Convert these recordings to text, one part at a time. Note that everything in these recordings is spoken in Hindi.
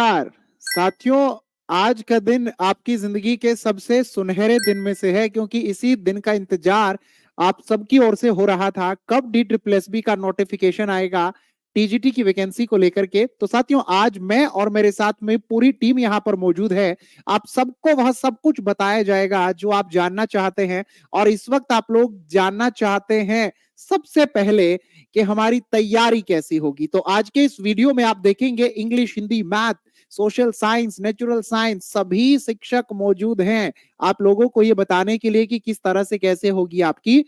नमस्कार साथियों। आज का दिन आपकी जिंदगी के सबसे सुनहरे दिन में से है, क्योंकि इसी दिन का इंतजार आप सबकी ओर से हो रहा था। कब DSSB का नोटिफिकेशन आएगा टीजीटी की वैकेंसी को लेकर के। तो साथियों, आज मैं और मेरे साथ में पूरी टीम यहाँ पर मौजूद है। आप सबको वह सब कुछ बताया जाएगा जो आप जानना चाहते हैं। और इस वक्त आप लोग जानना चाहते हैं सबसे पहले कि हमारी तैयारी कैसी होगी। तो आज के इस वीडियो में आप देखेंगे English, Hindi, math, social science, natural science, सभी शिक्षक मौजूद हैं आप लोगों को ये बताने के लिए कि किस तरह से कैसे होगी आपकी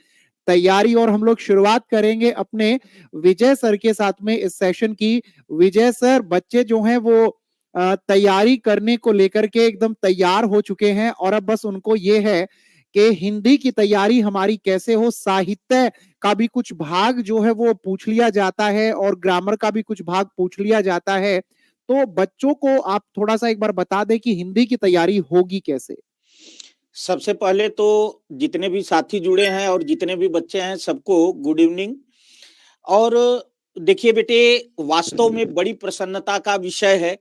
तैयारी। और हम लोग शुरुआत करेंगे अपने विजय सर के साथ में इस सेशन की। विजय सर, बच्चे जो हैं वो तैयारी करने को लेकर के एकदम तैयार हो चुके हैं, और अब बस उनको ये है कि हिंदी की तैयारी हमारी कैसे हो। साहित्य का भी कुछ भाग जो है वो पूछ लिया जाता है, और ग्रामर का भी कुछ भाग पूछ लिया जाता है। तो बच्चों को आप थोड़ा सा एक बार बता दें कि हिंदी की तैयारी होगी कैसे। सबसे पहले तो जितने भी साथी जुड़े हैं और जितने भी बच्चे हैं सबको गुड इवनिंग। और देखिए बेटे, वास्तव में बड़ी प्रसन्नता का विषय है,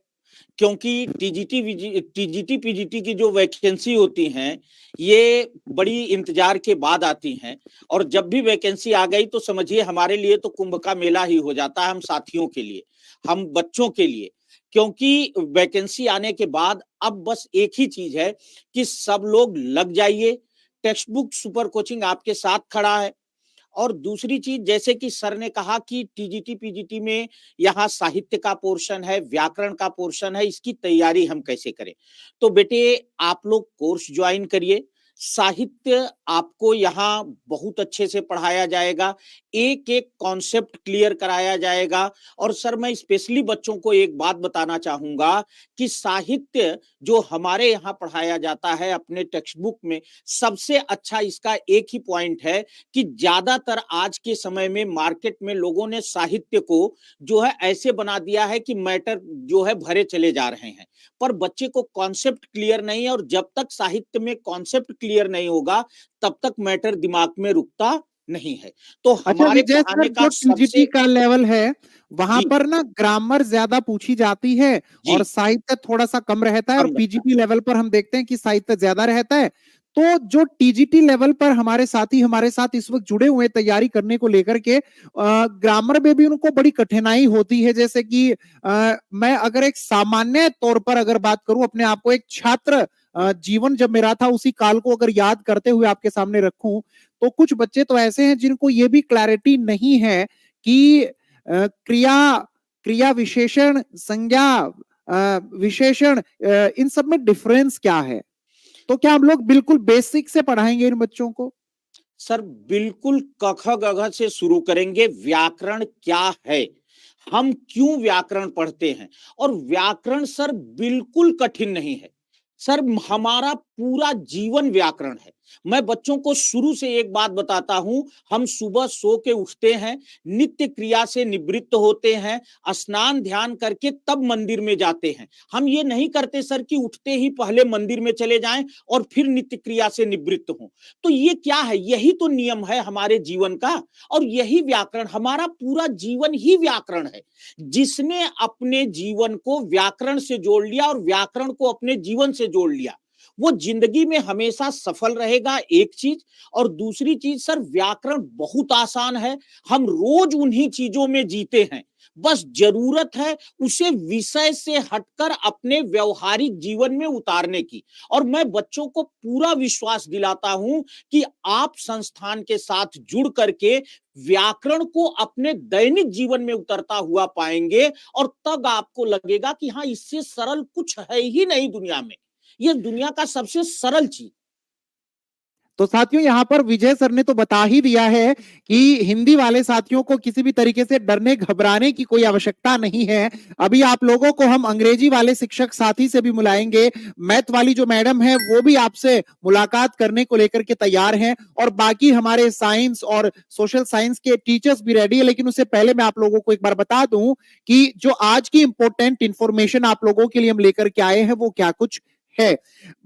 क्योंकि टीजीटी पीजीटी की जो वैकेंसी होती हैं ये बड़ी इंतजार के बाद आती हैं। और जब भी वैकेंसी आ गई तो समझिए हमारे लिए तो कुंभ का मेला ही हो जाता है, हम साथियों के लिए, हम बच्चों के लिए। क्योंकि वैकेंसी आने के बाद अब बस एक ही चीज है कि सब लोग लग जाइए। टेक्स्ट बुक सुपर कोचिंग आपके साथ खड़ा है। और दूसरी चीज, जैसे कि सर ने कहा कि टीजीटी पीजीटी में यहाँ साहित्य का पोर्शन है, व्याकरण का पोर्शन है, इसकी तैयारी हम कैसे करें। तो बेटे, आप लोग कोर्स ज्वाइन करिए। साहित्य आपको यहाँ बहुत अच्छे से पढ़ाया जाएगा, एक एक कॉन्सेप्ट क्लियर कराया जाएगा। और सर, मैं स्पेशली बच्चों को एक बात बताना चाहूंगा कि साहित्य जो हमारे यहाँ पढ़ाया जाता है अपने टेक्स्ट बुक में, सबसे अच्छा इसका एक ही पॉइंट है कि ज्यादातर आज के समय में मार्केट में लोगों ने साहित्य को जो है ऐसे बना दिया है कि मैटर जो है भरे चले जा रहे हैं, पर बच्चे को कॉन्सेप्ट क्लियर नहीं है। और जब तक साहित्य में कॉन्सेप्ट क्लियर नहीं होगा तब तक मैटर दिमाग में रुकता नहीं है। तो अच्छा हमारे विजय सर, पढ़ाने का जो टीजीटी सबसे का लेवल है वहां जी पर ना ग्रामर ज्यादा पूछी जाती है जी और साहित्य थोड़ा सा कम रहता है, और कम रहता है। पीजीटी लेवल पर हम देखते हैं कि साहित्य ज्यादा रहता है। तो जो टीजीटी लेवल पर हमारे साथी हमारे साथ इस वक्त जुड़े हुए तैयारी करने को लेकर के ग्रामर में भी उनको बड़ी कठिनाई होती है। जैसे कि मैं अगर एक सामान्य तौर पर अगर बात करूं, अपने आप को एक छात्र जीवन जब मेरा था उसी काल को अगर याद करते हुए आपके सामने रखूं, तो कुछ बच्चे तो ऐसे हैं जिनको ये भी क्लैरिटी नहीं है कि क्रिया क्रिया विशेषण संज्ञा विशेषण इन सब में डिफरेंस क्या है। तो क्या हम लोग बिल्कुल बेसिक से पढ़ाएंगे इन बच्चों को। सर बिल्कुल क ख ग घ से शुरू करेंगे। व्याकरण क्या है, हम क्यों व्याकरण पढ़ते हैं। और व्याकरण सर बिल्कुल कठिन नहीं है। सर हमारा पूरा जीवन व्याकरण है। मैं बच्चों को शुरू से एक बात बताता हूं, हम सुबह सो के उठते हैं, नित्य क्रिया से निवृत्त होते हैं, स्नान ध्यान करके तब मंदिर में जाते हैं। हम ये नहीं करते सर कि उठते ही पहले मंदिर में चले जाएं और फिर नित्य क्रिया से निवृत्त हों। तो ये क्या है, यही तो नियम है हमारे जीवन का। और यही व्याकरण, हमारा पूरा जीवन ही व्याकरण है। जिसने अपने जीवन को व्याकरण से जोड़ लिया और व्याकरण को अपने जीवन से जोड़ लिया, वो जिंदगी में हमेशा सफल रहेगा, एक चीज। और दूसरी चीज सर, व्याकरण बहुत आसान है, हम रोज उन्हीं चीजों में जीते हैं। बस जरूरत है उसे विषय से हटकर अपने व्यवहारिक जीवन में उतारने की। और मैं बच्चों को पूरा विश्वास दिलाता हूं कि आप संस्थान के साथ जुड़ करके व्याकरण को अपने दैनिक जीवन में उतरता हुआ पाएंगे। और तब आपको लगेगा कि हाँ, इससे सरल कुछ है ही नहीं दुनिया में, ये दुनिया का सबसे सरल चीज। तो साथियों, यहाँ पर विजय सर ने तो बता ही दिया है कि हिंदी वाले साथियों को किसी भी तरीके से डरने घबराने की कोई आवश्यकता नहीं है। अभी आप लोगों को हम अंग्रेजी वाले शिक्षक साथी से भी मिलाएंगे, मैथ वाली जो मैडम है वो भी आपसे मुलाकात करने को लेकर के तैयार हैं, और बाकी हमारे साइंस और सोशल साइंस के टीचर्स भी रेडी है। लेकिन उससे पहले मैं आप लोगों को एक बार बता दूं कि जो आज की इंपॉर्टेंट इंफॉर्मेशन आप लोगों के लिए हम लेकर के आए हैं वो क्या कुछ है।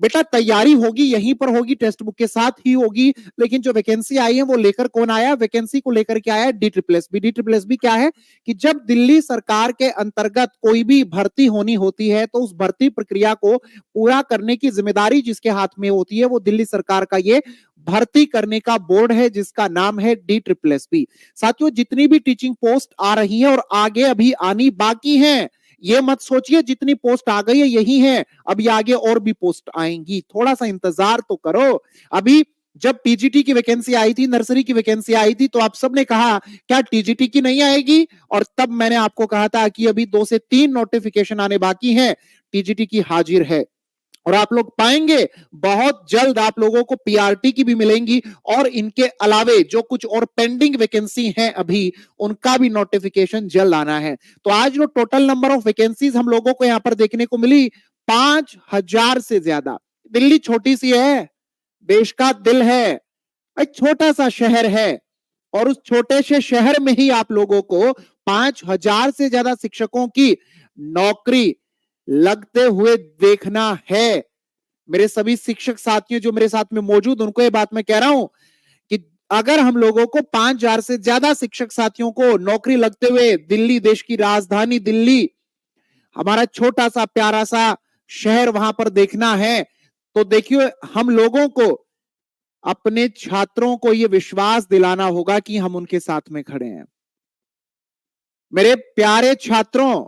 बेटा तैयारी होगी यहीं पर होगी, टेक्स्ट बुक के साथ ही होगी, लेकिन जो वैकेंसी आई है वो लेकर कौन आया? वैकेंसी को लेकर के आया DSSB। DSSB क्या है कि जब दिल्ली सरकार के अंतर्गत कोई भी भर्ती होनी होती है तो उस भर्ती प्रक्रिया को पूरा करने की जिम्मेदारी जिसके हाथ में होती है वो दिल्ली सरकार का ये भर्ती करने का बोर्ड है जिसका नाम है DSSB। साथियों जितनी भी टीचिंग पोस्ट आ रही है और आगे अभी आनी बाकी है, ये मत सोचिए जितनी पोस्ट आ गई है यही है, अभी आगे और भी पोस्ट आएंगी, थोड़ा सा इंतजार तो करो। अभी जब टीजीटी की वैकेंसी आई थी, नर्सरी की वैकेंसी आई थी, तो आप सबने कहा क्या टीजीटी की नहीं आएगी? और तब मैंने आपको कहा था कि अभी 2 से 3 नोटिफिकेशन आने बाकी हैं, टीजीटी की हाजिर है और आप लोग पाएंगे बहुत जल्द आप लोगों को पीआरटी की भी मिलेंगी और इनके अलावे जो कुछ और पेंडिंग वैकेंसी हैं अभी उनका भी नोटिफिकेशन जल्द आना है। तो आज जो टोटल नंबर ऑफ वैकेंसीज हम लोगों को यहां पर देखने को मिली 5000 से ज्यादा। दिल्ली छोटी सी है, देश का दिल है, एक छोटा सा शहर है और उस छोटे से शहर में ही आप लोगों को 5000 से ज्यादा शिक्षकों की नौकरी लगते हुए देखना है। मेरे सभी शिक्षक साथियों जो मेरे साथ में मौजूद, उनको ये बात मैं कह रहा हूं कि अगर हम लोगों को 5000 से ज्यादा शिक्षक साथियों को नौकरी लगते हुए दिल्ली, देश की राजधानी दिल्ली, हमारा छोटा सा प्यारा सा शहर वहां पर देखना है, तो देखिए हम लोगों को अपने छात्रों को यह विश्वास दिलाना होगा कि हम उनके साथ में खड़े हैं। मेरे प्यारे छात्रों,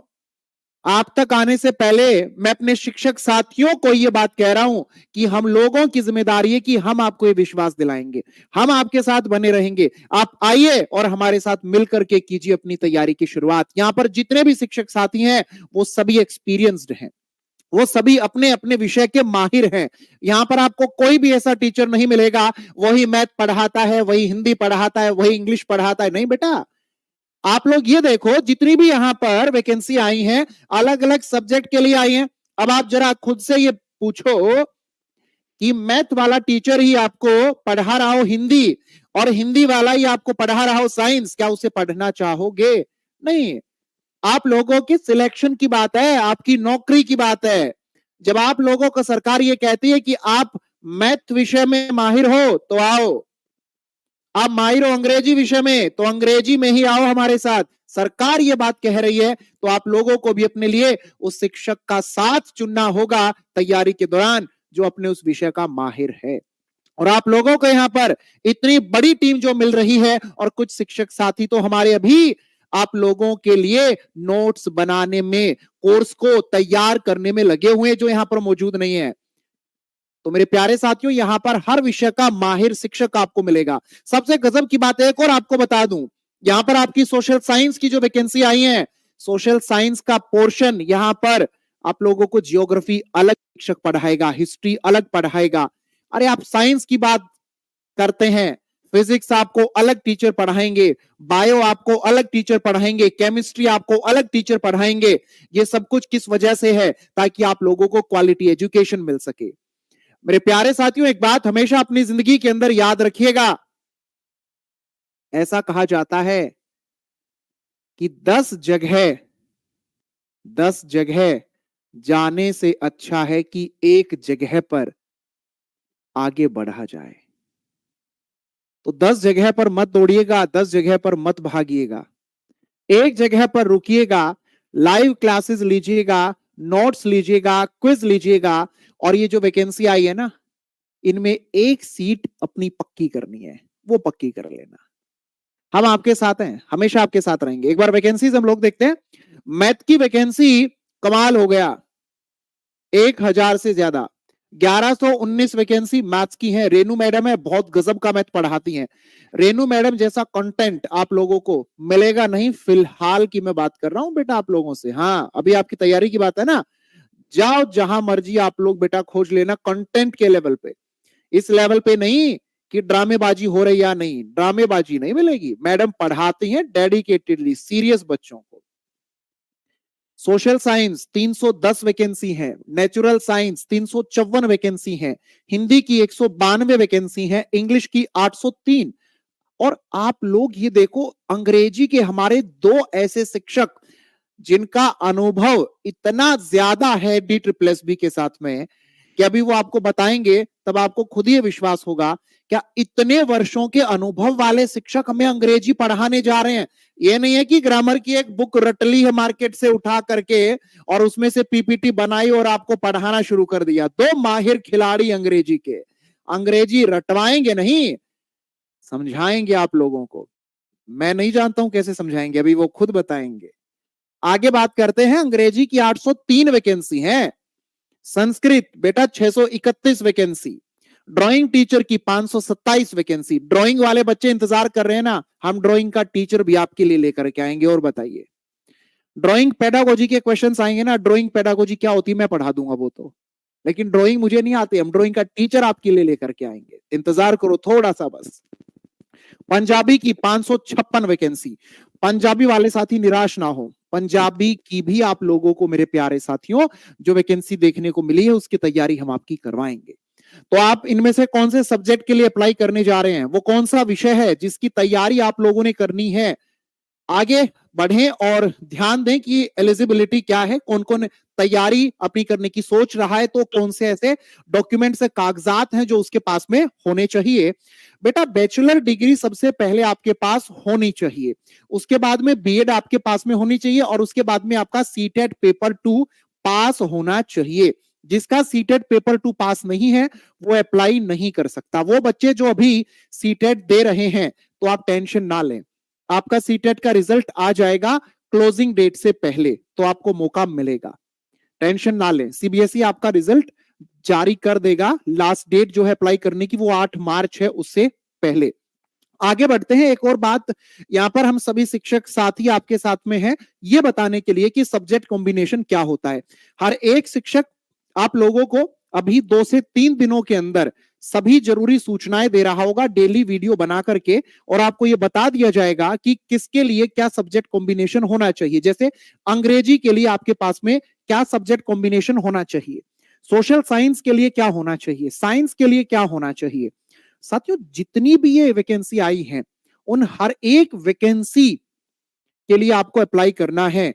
आप तक आने से पहले मैं अपने शिक्षक साथियों को यह बात कह रहा हूं कि हम लोगों की जिम्मेदारी है कि हम आपको यह विश्वास दिलाएंगे, हम आपके साथ बने रहेंगे। आप आइए और हमारे साथ मिलकर के कीजिए अपनी तैयारी की शुरुआत। यहां पर जितने भी शिक्षक साथी हैं वो सभी एक्सपीरियंस्ड हैं, वो सभी अपने अपने विषय के माहिर हैं। यहां पर आपको कोई भी ऐसा टीचर नहीं मिलेगा वही मैथ पढ़ाता है, वही हिंदी पढ़ाता है, वही इंग्लिश पढ़ाता है। नहीं बेटा, आप लोग ये देखो जितनी भी यहां पर वैकेंसी आई हैं अलग अलग सब्जेक्ट के लिए आई हैं। अब आप जरा खुद से ये पूछो कि मैथ वाला टीचर ही आपको पढ़ा रहा हो हिंदी और हिंदी वाला ही आपको पढ़ा रहा हो साइंस, क्या उसे पढ़ना चाहोगे? नहीं। आप लोगों के सिलेक्शन की बात है, आपकी नौकरी की बात है। जब आप लोगों को सरकार ये कहती है कि आप मैथ विषय में माहिर हो तो आओ, आप माहिर हो अंग्रेजी विषय में तो अंग्रेजी में ही आओ हमारे साथ। सरकार ये बात कह रही है तो आप लोगों को भी अपने लिए उस शिक्षक का साथ चुनना होगा तैयारी के दौरान जो अपने उस विषय का माहिर है। और आप लोगों को यहाँ पर इतनी बड़ी टीम जो मिल रही है और कुछ शिक्षक साथी तो हमारे अभी आप लोगों के लिए नोट्स बनाने में, कोर्स को तैयार करने में लगे हुए हैं जो यहाँ पर मौजूद नहीं है। तो मेरे प्यारे साथियों यहां पर हर विषय का माहिर शिक्षक आपको मिलेगा। सबसे गजब की बात एक और आपको बता दूं, यहां पर आपकी सोशल साइंस की जो वैकेंसी आई है, सोशल साइंस का पोर्शन यहां पर आप लोगों को जियोग्राफी अलग शिक्षक पढ़ाएगा, हिस्ट्री अलग पढ़ाएगा। अरे आप साइंस की बात करते हैं, फिजिक्स आपको अलग टीचर पढ़ाएंगे, बायो आपको अलग टीचर पढ़ाएंगे, केमिस्ट्री आपको अलग टीचर पढ़ाएंगे। ये सब कुछ किस वजह से है? ताकि आप लोगों को क्वालिटी एजुकेशन मिल सके। मेरे प्यारे साथियों एक बात हमेशा अपनी जिंदगी के अंदर याद रखिएगा, ऐसा कहा जाता है कि 10 जगह जाने से अच्छा है कि एक जगह पर आगे बढ़ा जाए। तो 10 जगह पर मत दौड़िएगा, 10 जगह पर मत भागिएगा, एक जगह पर रुकिएगा, लाइव क्लासेस लीजिएगा, नोट्स लीजिएगा, क्विज लीजिएगा और ये जो वैकेंसी आई है ना, इनमें एक सीट अपनी पक्की करनी है, वो पक्की कर लेना। हम आपके साथ हैं, हमेशा आपके साथ रहेंगे। एक बार वैकेंसीज हम लोग देखते हैं। मैथ की वैकेंसी कमाल हो गया, 1000 से ज्यादा, 1119 वैकेंसी मैथ्स की है। रेनू मैडम है, बहुत गजब का मैथ पढ़ाती हैं। रेनू मैडम जैसा कंटेंट आप लोगों को मिलेगा नहीं, फिलहाल की मैं बात कर रहा हूं बेटा आप लोगों से। हाँ, अभी आपकी तैयारी की बात है ना, जाओ जहां मर्जी आप लोग बेटा खोज लेना कंटेंट के लेवल पे, इस लेवल पे नहीं कि ड्रामेबाजी हो रही या नहीं, ड्रामेबाजी नहीं मिलेगी। मैडम पढ़ाती हैं डेडिकेटेडली सीरियस बच्चों को। सोशल साइंस 310 वैकेंसी है, नेचुरल साइंस 354 वैकेंसी है, हिंदी की 192 वैकेंसी है, इंग्लिश की 803। और आप लोग ये देखो अंग्रेजी के हमारे 2 ऐसे शिक्षक जिनका अनुभव इतना ज्यादा है DSSB के साथ में कि अभी वो आपको बताएंगे, तब आपको खुद ही विश्वास होगा क्या इतने वर्षों के अनुभव वाले शिक्षक हमें अंग्रेजी पढ़ाने जा रहे हैं। ये नहीं है कि ग्रामर की एक बुक रट ली है मार्केट से उठा करके और उसमें से पीपीटी बनाई और आपको पढ़ाना शुरू कर दिया। दो माहिर खिलाड़ी अंग्रेजी के, अंग्रेजी रटवाएंगे नहीं, समझाएंगे आप लोगों को। मैं नहीं जानता हूं कैसे समझाएंगे, अभी वो खुद बताएंगे। आगे बात करते हैं। अंग्रेजी की 803 वैकेंसी है, संस्कृत बेटा 631 वैकेंसी, ड्राइंग टीचर की 527 वैकेंसी। ड्राइंग वाले बच्चे इंतजार कर रहे हैं ना, हम ड्राइंग का टीचर भी आपके लिए लेकर के आएंगे। और बताइए, ड्राइंग पेडागोजी के क्वेश्चंस आएंगे ना, ड्राइंग पेडागोजी क्या होती है मैं पढ़ा दूंगा वो तो, लेकिन ड्राइंग मुझे नहीं आती, हम ड्राइंग का टीचर आपके लिए लेकर के आएंगे, इंतजार करो थोड़ा सा बस। पंजाबी की 556 वैकेंसी, पंजाबी वाले साथी निराश ना हो, पंजाबी की भी आप लोगों को मेरे प्यारे साथियों जो वैकेंसी देखने को मिली है उसकी तैयारी हम आपकी करवाएंगे। तो आप इनमें से कौन से सब्जेक्ट के लिए अप्लाई करने जा रहे हैं, वो कौन सा विषय है जिसकी तैयारी आप लोगों ने करनी है, आगे बढ़ें और ध्यान दें कि एलिजिबिलिटी क्या है, कौन कौन तैयारी अपनी करने की सोच रहा है, तो कौन से ऐसे डॉक्यूमेंट्स कागजात हैं जो उसके पास में होने चाहिए। बेटा बैचलर डिग्री सबसे पहले आपके पास होनी चाहिए, उसके बाद में बीएड आपके पास में होनी चाहिए और उसके बाद में आपका सीटेट पेपर 2 पास होना चाहिए। जिसका सीटेट पेपर 2 पास नहीं है वो अप्लाई नहीं कर सकता। वो बच्चे जो अभी सीटेट दे रहे हैं तो आप टेंशन ना लें, आपका सीटेट का रिजल्ट आ जाएगा क्लोजिंग डेट से पहले, तो आपको मौका मिलेगा, टेंशन ना लें। सीबीएसई आपका रिजल्ट जारी कर देगा, लास्ट डेट जो है अप्लाई करने की वो 8 मार्च है, उससे पहले। आगे बढ़ते हैं। एक और बात यहां पर हम सभी शिक्षक साथी आपके साथ में हैं ये बताने के लिए कि सब्जेक्ट कॉम्बिनेशन क्या होता है। हर एक शिक्षक आप लोगों को अभी 2 से 3 दिनों के अंदर सभी जरूरी सूचनाएं दे रहा होगा डेली वीडियो बना करके, और आपको यह बता दिया जाएगा कि किसके लिए क्या सब्जेक्ट कॉम्बिनेशन होना चाहिए। जैसे अंग्रेजी के लिए आपके पास में क्या सब्जेक्ट कॉम्बिनेशन होना चाहिए, सोशल साइंस के लिए क्या होना चाहिए, साइंस के लिए क्या होना चाहिए। साथियों जितनी भी ये वैकेंसी आई हैं उन हर एक वैकेंसी के लिए आपको अप्लाई करना है,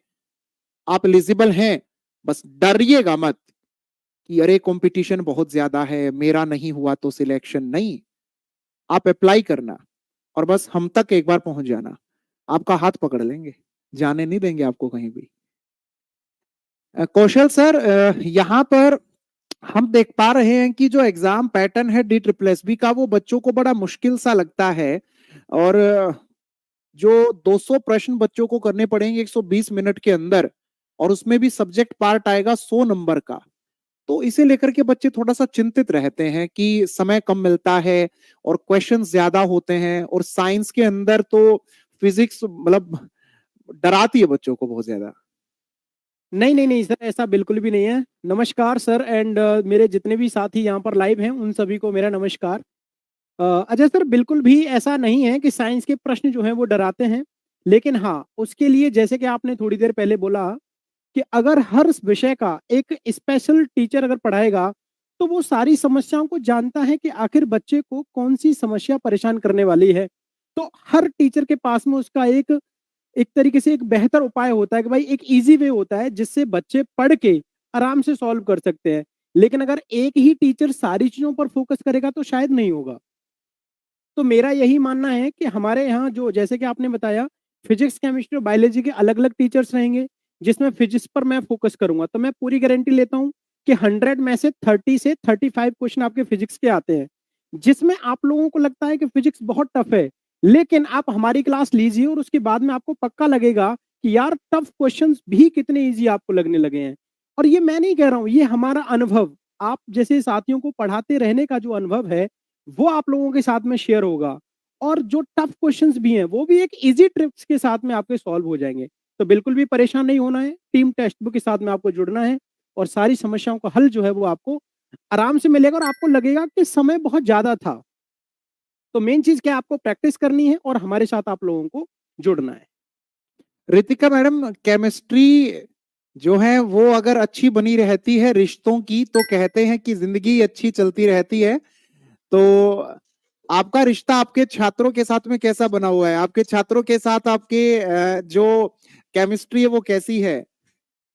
आप एलिजिबल हैं। बस डरिएगा मत कि अरे कंपटीशन बहुत ज्यादा है, मेरा नहीं हुआ तो सिलेक्शन नहीं। आप अप्लाई करना और बस हम तक एक बार पहुंच जाना, आपका हाथ पकड़ लेंगे, जाने नहीं देंगे आपको कहीं भी। कौशल सर, यहां पर हम देख पा रहे हैं कि जो एग्जाम पैटर्न है DSSB का वो बच्चों को बड़ा मुश्किल सा लगता है, और जो 200 प्रश्न बच्चों को करने पड़ेंगे 120 मिनट के अंदर, और उसमें भी सब्जेक्ट पार्ट आएगा 100 नंबर का। तो इसे लेकर के बच्चे थोड़ा सा चिंतित रहते हैं कि समय कम मिलता है और क्वेश्चंस ज्यादा होते हैं, और साइंस के अंदर तो फिजिक्स मतलब डराती है बच्चों को बहुत ज्यादा। नहीं नहीं नहीं सर, ऐसा बिल्कुल भी नहीं है। नमस्कार सर, एंड मेरे जितने भी साथी यहाँ पर लाइव हैं उन सभी को मेरा नमस्कार। अजय सर, बिल्कुल भी ऐसा नहीं है कि साइंस के प्रश्न जो हैं वो डराते हैं, लेकिन हाँ उसके लिए जैसे कि आपने थोड़ी देर पहले बोला कि अगर हर विषय का एक स्पेशल टीचर अगर पढ़ाएगा तो वो सारी समस्याओं को जानता है कि आखिर बच्चे को कौन सी समस्या परेशान करने वाली है। तो हर टीचर के पास में उसका एक एक तरीके से एक बेहतर उपाय होता है कि भाई एक इजी वे होता है जिससे बच्चे पढ़ के आराम से सॉल्व कर सकते हैं। लेकिन अगर एक ही टीचर सारी चीजों पर फोकस करेगा तो शायद नहीं होगा। तो मेरा यही मानना है कि हमारे यहाँ जो जैसे कि आपने बताया फिजिक्स केमिस्ट्री और बायोलॉजी के अलग अलग टीचर्स रहेंगे, जिसमें फिजिक्स पर मैं फोकस करूंगा, तो मैं पूरी गारंटी लेता हूँ कि 100 में से 30 से 35 क्वेश्चन आपके फिजिक्स के आते हैं। जिसमें आप लोगों को लगता है कि फिजिक्स बहुत टफ है, लेकिन आप हमारी क्लास लीजिए और उसके बाद में आपको पक्का लगेगा कि यार टफ क्वेश्चंस भी कितने इजी आपको लगने लगे हैं। और ये मैं नहीं कह रहा हूँ, ये हमारा अनुभव, आप जैसे साथियों को पढ़ाते रहने का जो अनुभव है वो आप लोगों के साथ में शेयर होगा। और जो टफ क्वेश्चंस भी हैं वो भी एक इजी ट्रिक्स के साथ में आपके सॉल्व हो जाएंगे। तो बिल्कुल भी परेशान नहीं होना है, टीम टेक्स्ट बुक के साथ में आपको जुड़ना है और सारी समस्याओं का हल जो है वो आपको आराम से मिलेगा, और आपको लगेगा कि समय बहुत ज्यादा था। तो मेन चीज क्या है, आपको प्रैक्टिस करनी है और हमारे साथ आप लोगों को जुड़ना है। रितिका मैडम, केमिस्ट्री जो है वो अगर अच्छी बनी रहती है रिश्तों की तो कहते हैं कि जिंदगी अच्छी चलती रहती है। तो आपका रिश्ता आपके छात्रों के साथ में कैसा बना हुआ है, आपके छात्रों के साथ आपके जो केमिस्ट्री है वो कैसी है?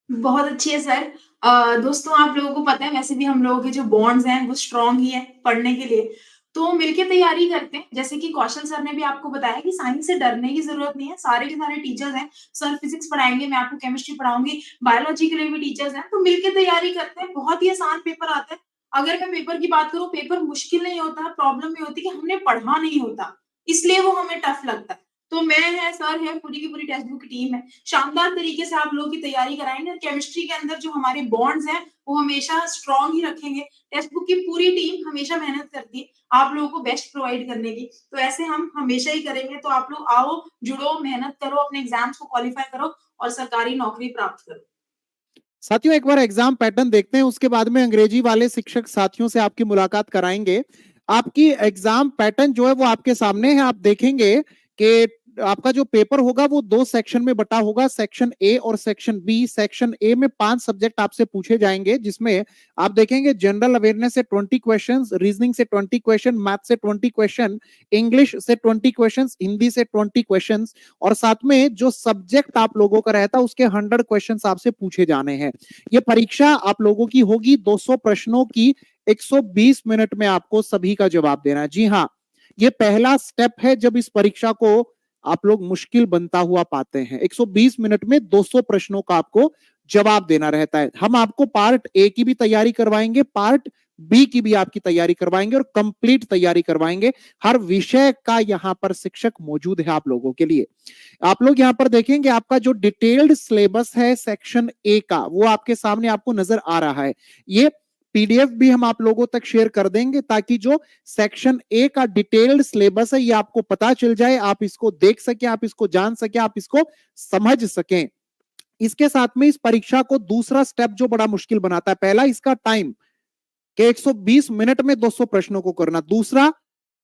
बहुत अच्छी है सर। दोस्तों आप लोगों को पता है वैसे भी हम लोगों के जो बॉन्ड्स हैं वो स्ट्रॉन्ग ही है पढ़ने के लिए। तो मिलके तैयारी करते हैं। जैसे कि कौशल सर ने भी आपको बताया कि साइंस से डरने की ज़रूरत नहीं है। सारे के सारे टीचर्स हैं। सर फिज़िक्स पढ़ाएँगे, मैं आपको केमिस्ट्री पढ़ाऊँगी, बायोलॉजी के लिए भी टीचर्स हैं। तो मिलके तैयारी करते हैं। बहुत ही आसान पेपर आता है। अगर मैं पेपर की बात करूँ, पेपर मुश्किल नहीं होता, प्रॉब्लम ये होती है कि हमने पढ़ा नहीं होता, इसलिए वो हमें टफ लगता है। तो मैं है, सर है, पूरी की पूरी टेक्स्ट बुक की टीम है। शानदार तरीके से आप लोगों की तैयारी कराएँगे और केमिस्ट्री के अंदर जो हमारे बॉन्ड्स हैं, वो हमेशा स्ट्रॉन्ग ही रखेंगे। टेक्स्ट बुक की पूरी टीम हमेशा मेहनत करती है, आप लोगों को बेस्ट प्रोवाइड करने की। तो ऐसे हम हमेशा ही करेंगे, तो आप लोग आओ, जुड़ो, मेहनत करो, अपने एग्ज़ाम्स को क्वालीफाई करो और सरकारी नौकरी प्राप्त करो। साथियों एक बार एग्जाम पैटर्न देखते हैं, उसके बाद में अंग्रेजी वाले शिक्षक साथियों से आपकी मुलाकात कराएंगे। आपकी एग्जाम पैटर्न जो है वो आपके सामने है। आप देखेंगे कि आपका जो पेपर होगा वो 2 सेक्शन में बटा होगा, सेक्शन ए और सेक्शन बी। सेक्शन ए में 5 सब्जेक्ट आपसे पूछे जाएंगे, जिसमें आप देखेंगे जनरल अवेयरनेस से 20 क्वेश्चंस, रीजनिंग से 20 क्वेश्चन, मैथ से 20 क्वेश्चन, इंग्लिश से 20 क्वेश्चंस, हिंदी से 20 क्वेश्चंस, और साथ में जो सब्जेक्ट आप लोगों का रहता है उसके 100 क्वेश्चंस आपसे पूछे जाने हैं। ये परीक्षा आप लोगों की होगी 200 प्रश्नों की, 120 मिनट में आपको सभी का जवाब देना है। जी हाँ, ये पहला स्टेप है जब इस परीक्षा को आप लोग मुश्किल बनता हुआ पाते हैं। 120 मिनट में 200 प्रश्नों का आपको जवाब देना रहता है। हम आपको पार्ट ए की भी तैयारी करवाएंगे, पार्ट बी की भी आपकी तैयारी करवाएंगे और कंप्लीट तैयारी करवाएंगे। हर विषय का यहां पर शिक्षक मौजूद है आप लोगों के लिए। आप लोग यहां पर देखेंगे आपका जो डिटेल्ड सिलेबस है सेक्शन ए का, वो आपके सामने आपको नजर आ रहा है। ये पीडीएफ भी हम आप लोगों तक शेयर कर देंगे, ताकि जो सेक्शन ए का डिटेल्ड सिलेबस है ये आपको पता चल जाए, आप इसको देख सकें, आप इसको जान सकें, आप इसको समझ सकें। इसके साथ में इस परीक्षा को दूसरा स्टेप जो बड़ा मुश्किल बनाता है, पहला इसका टाइम कि 120 मिनट में 200 प्रश्नों को करना। दूसरा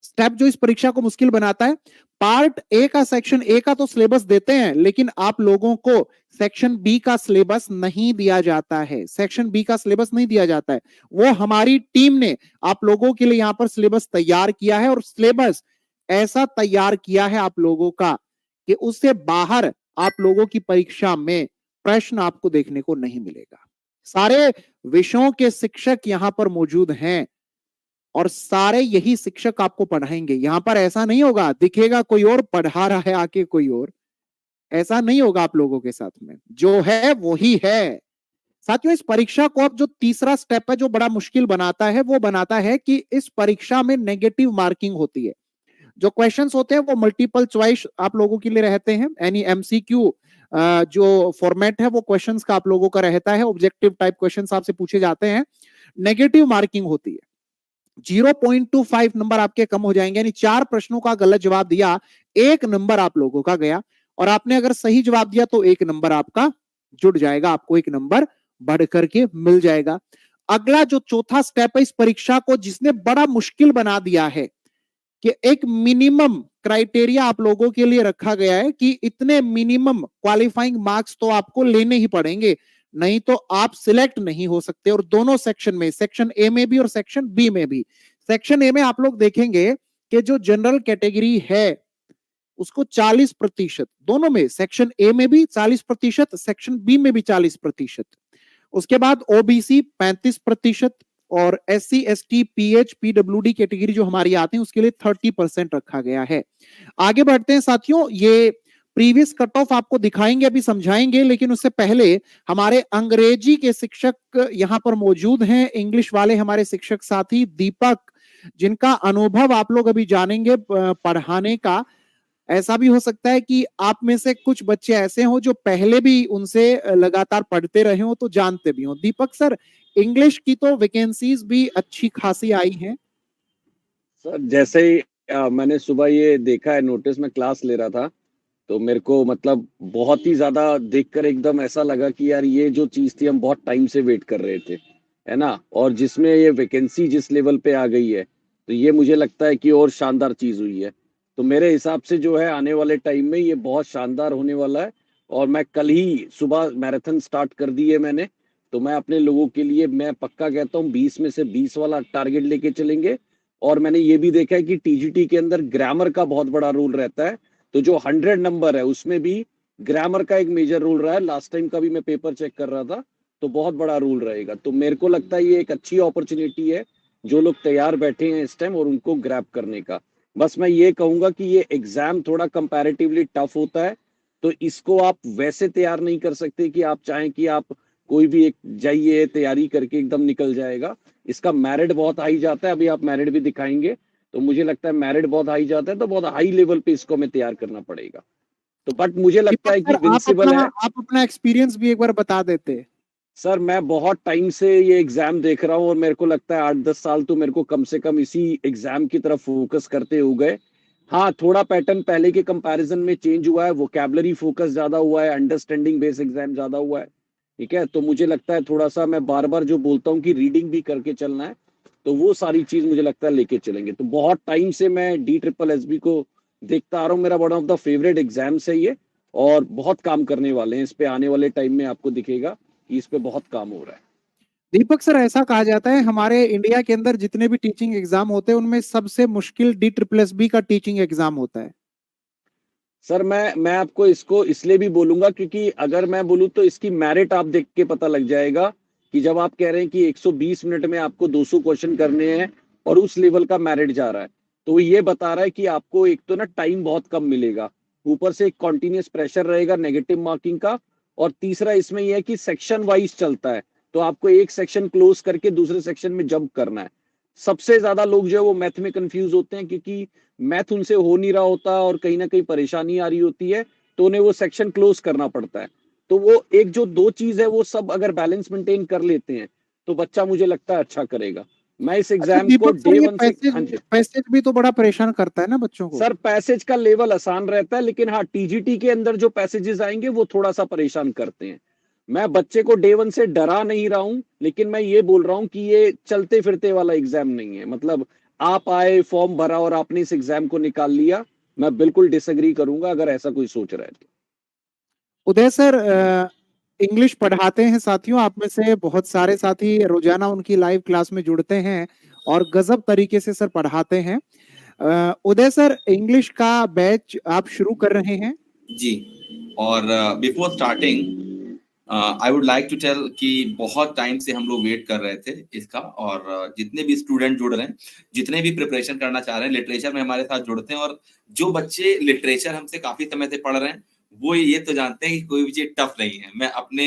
स्टेप जो इस परीक्षा को मुश्किल बनाता है, पार्ट ए का, सेक्शन ए का तो सिलेबस देते हैं, लेकिन आप लोगों को सेक्शन बी का सिलेबस नहीं दिया जाता है। सेक्शन बी का सिलेबस नहीं दिया जाता है, वो हमारी टीम ने आप लोगों के लिए यहां पर सिलेबस तैयार किया है, और सिलेबस ऐसा तैयार किया है आप लोगों का कि उससे बाहर आप लोगों की परीक्षा में प्रश्न आपको देखने को नहीं मिलेगा। सारे विषयों के शिक्षक यहां पर मौजूद हैं और सारे यही शिक्षक आपको पढ़ाएंगे। यहां पर ऐसा नहीं होगा दिखेगा कोई और पढ़ा रहा है आके कोई और, ऐसा नहीं होगा आप लोगों के साथ में। जो है वही है। साथियों इस परीक्षा को अब जो तीसरा स्टेप है जो बड़ा मुश्किल बनाता है, वो बनाता है कि इस परीक्षा में नेगेटिव मार्किंग होती है। जो क्वेश्चंस होते हैं वो मल्टीपल चॉइस आप लोगों के लिए रहते हैं, यानी एमसीक्यू जो फॉर्मेट है वो क्वेश्चंस का आप लोगों का रहता है। ऑब्जेक्टिव टाइप क्वेश्चंस आपसे पूछे जाते हैं। नेगेटिव मार्किंग होती है, 0.25 नंबर आपके कम हो जाएंगे, यानी 4 प्रश्नों का गलत जवाब दिया, 1 नंबर आप लोगों का गया, और आपने अगर सही जवाब दिया तो 1 नंबर आपका जुड़ जाएगा, आपको 1 नंबर बढ़ करके मिल जाएगा। अगला जो चौथा स्टेप है इस परीक्षा को जिसने बड़ा मुश्किल बना दिया है, कि एक मिनिमम क्राइटेरिया आप लोगों के लिए रखा गया है कि इतने मिनिमम क्वालिफाइंग मार्क्स तो आपको लेने ही पड़ेंगे, नहीं तो आप सिलेक्ट नहीं हो सकते। और दोनों सेक्शन में, सेक्शन ए में भी और सेक्शन बी में भी। सेक्शन ए में आप लोग देखेंगे कि जो जनरल कैटेगरी है उसको 40%, दोनों में, सेक्शन ए में भी 40%, सेक्शन बी में भी 40%। उसके बाद ओबीसी 35%, और SC ST pH PWD category जो हमारी आती है उसके लिए 30% रखा गया है। आगे बढ़ते हैं साथियों, ये प्रीवियस कट ऑफ आपको दिखाएंगे, अभी समझाएंगे, लेकिन उससे पहले हमारे अंग्रेजी के शिक्षक यहां पर मौजूद हैं, इंग्लिश वाले हमारे शिक्षक साथी दीपक, जिनका अनुभव आप लोग अभी जानेंगे पढ़ाने का। ऐसा भी हो सकता है कि आप में से कुछ बच्चे ऐसे हों जो पहले भी उनसे लगातार पढ़ते रहे हो तो जानते भी हो। दीपक सर, इंग्लिश की तो वैकेंसीज भी अच्छी खासी आई हैं। सर जैसे ही मैंने सुबह ये देखा है, नोटिस में क्लास ले रहा था, तो मेरे को मतलब बहुत ही ज्यादा देखकर एकदम ऐसा लगा कि यार ये जो चीज थी हम बहुत टाइम से वेट कर रहे थे, है ना। और जिसमें ये वैकेंसी जिस लेवल पे आ गई है, तो ये मुझे लगता है कि और शानदार चीज हुई है। तो मेरे हिसाब से जो है आने वाले टाइम में ये बहुत शानदार होने वाला है। और मैं कल ही सुबह मैराथन स्टार्ट कर दी है मैंने, तो मैं अपने लोगों के लिए मैं पक्का कहता हूँ 20 में से 20 वाला टारगेट लेके चलेंगे। और मैंने ये भी देखा है कि टीजीटी के अंदर ग्रामर का बहुत बड़ा रोल रहता है, तो जो 100 नंबर है उसमें भी ग्रामर का एक मेजर रोल रहा है। लास्ट टाइम का भी मैं पेपर चेक कर रहा था, तो बहुत बड़ा रोल रहेगा। तो मेरे को लगता है ये एक अच्छी अपॉर्चुनिटी है जो लोग तैयार बैठे हैं इस टाइम और उनको ग्रैब करने का। बस मैं ये कहूंगा कि ये एग्जाम थोड़ा कंपैरेटिवली टफ होता है, तो इसको आप वैसे तैयार नहीं कर सकते कि आप चाहें कि आप कोई भी एक जाइए तैयारी करके एकदम निकल जाएगा। इसका मेरिट बहुत हाई जाता है, अभी आप मेरिट भी दिखाएंगे, तो मुझे लगता है मेरिट बहुत हाई जाता है, तो बहुत हाई लेवल पे इसको हमें तैयार करना पड़ेगा। तो बट मुझे लगता है कि सर विंसिबल है। आप अपना एक्सपीरियंस भी एक बार बता देते। सर मैं बहुत टाइम से ये एग्जाम देख रहा हूँ और मेरे को लगता है 8-10 साल तो मेरे को कम से कम इसी एग्जाम की तरफ फोकस करते हो गए। हाँ, थोड़ा पैटर्न पहले के कंपैरिजन में चेंज हुआ है, वोकैबुलरी फोकस ज्यादा हुआ है, अंडरस्टैंडिंग बेस्ड एग्जाम ज्यादा हुआ है। ठीक है, तो मुझे लगता है थोड़ा सा मैं बार बार जो बोलता हूँ कि रीडिंग भी करके चलना है, तो वो सारी चीज मुझे लगता है लेके चलेंगे। तो बहुत टाइम से मैं DSSB को देखता आ रहा हूँ, मेरा one of the favourite exams है ये, और बहुत काम करने वाले हैं इस पे। आने वाले टाइम में आपको दिखेगा कि इस पे बहुत काम हो रहा है। दीपक सर, ऐसा कहा जाता है हमारे इंडिया के अंदर जितने भी टीचिंग एग्जाम होते हैं उनमें सबसे मुश्किल DSSB का टीचिंग एग्जाम होता है। सर मैं आपको इसको इसलिए भी बोलूंगा क्योंकि अगर मैं बोलूं तो इसकी मेरिट आप देख के पता लग जाएगा कि जब आप कह रहे हैं कि 120 मिनट में आपको 200 क्वेश्चन करने हैं और उस लेवल का मेरिट जा रहा है, तो वो ये बता रहा है कि आपको एक तो ना टाइम बहुत कम मिलेगा, ऊपर से एक कॉन्टिन्यूस प्रेशर रहेगा नेगेटिव मार्किंग का, और तीसरा इसमें यह है कि सेक्शन वाइज चलता है, तो आपको एक सेक्शन क्लोज करके दूसरे सेक्शन में जंप करना है। सबसे ज्यादा लोग जो है वो मैथ में कंफ्यूज होते हैं क्योंकि मैथ उनसे हो नहीं रहा होता और कहीं ना कहीं परेशानी आ रही होती है, तो उन्हें वो सेक्शन क्लोज करना पड़ता है। तो वो एक जो दो चीज है वो सब अगर बैलेंस मेंटेन कर लेते हैं तो बच्चा मुझे लगता है अच्छा करेगा। मैं इस अच्छा एग्जाम को दीपक सर, डे ये 1 से, हाँ जी पैसेज भी तो बड़ा परेशान करता है ना बच्चों को। सर, पैसेज का लेवल आसान रहता है, लेकिन हाँ TGT के अंदर जो पैसेजेस आएंगे वो थोड़ा सा परेशान करते हैं। मैं बच्चे को डे 1 से डरा नहीं रहा हूं, लेकिन मैं ये बोल रहा हूं कि ये चलते फिरते वाला एग्जाम नहीं है। मतलब आप आए, फॉर्म भरा और आपने इस एग्जाम को निकाल लिया, मैं बिल्कुल डिसएग्री करूंगा अगर ऐसा कोई सोच रहा है तो। उदय सर, इंग्लिश पढ़ाते हैं साथियों, आप में से बहुत सारे साथी रोजाना उनकी लाइव क्लास में जुड़ते हैं और गजब तरीके से सर पढ़ाते हैं। उदय सर, इंग्लिश का बैच आप शुरू कर रहे हैं जी, और before starting I would like to tell कि बहुत टाइम से हम लोग वेट कर रहे थे इसका, और जितने भी स्टूडेंट जुड़ रहे हैं, जितने भी प्रिपरेशन करना चाह रहे हैं, लिटरेचर में हमारे साथ जुड़ते हैं, और जो बच्चे लिटरेचर हमसे काफी समय से पढ़ रहे हैं वो ये तो जानते हैं कि कोई भी चीज टफ नहीं है। मैं अपने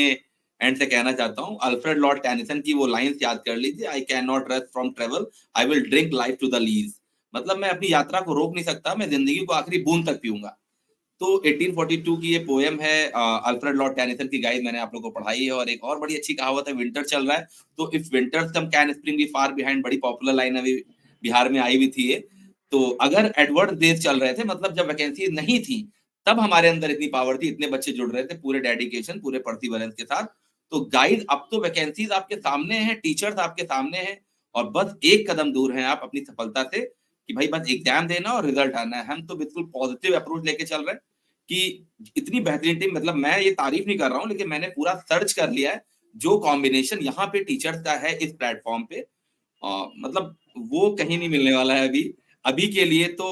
एंड से कहना चाहता हूँ, अल्फ्रेड लॉर्ड टेनिसन की वो लाइन्स याद कर लीजिए, I can not rest from travel, I will drink life to the lees. मतलब मैं अपनी यात्रा को रोक नहीं सकता, मैं जिंदगी को आखिरी बूंद तक पीऊंगा। तो 1842 की ये पोएम है, अल्फ्रेड लॉर्ड टेनिसन की गाइड मैंने आप लोगों को पढ़ाई है। और एक और बड़ी अच्छी कहावत है, विंटर चल रहा है तो if winters come can spring be far behind, बड़ी पॉपुलर लाइन अभी बिहार में आई हुई थी ये। तो अगर एडवर्ड डेज चल रहे थे, मतलब जब वैकेंसी नहीं थी, तब हमारे अंदर इतनी पावर थी, इतने बच्चे जुड़ रहे थे पूरे डेडिकेशन, पूरे परसिवरेंस के साथ। तो गाइड, अब तो वैकेंसीज आपके सामने हैं, टीचर्स आपके सामने हैं, और बस एक कदम दूर हैं आप अपनी सफलता से कि भाई बस एग्जाम देना और रिजल्ट आना है। हम तो बिल्कुल पॉजिटिव अप्रोच लेके चल रहे हैं कि इतनी बेहतरीन टीम, मतलब मैं ये तारीफ नहीं कर रहा हूँ, लेकिन मैंने पूरा सर्च कर लिया है, जो कॉम्बिनेशन यहाँ पे टीचर्स का है इस प्लेटफॉर्म पे, मतलब वो कहीं नहीं मिलने वाला है अभी के लिए। तो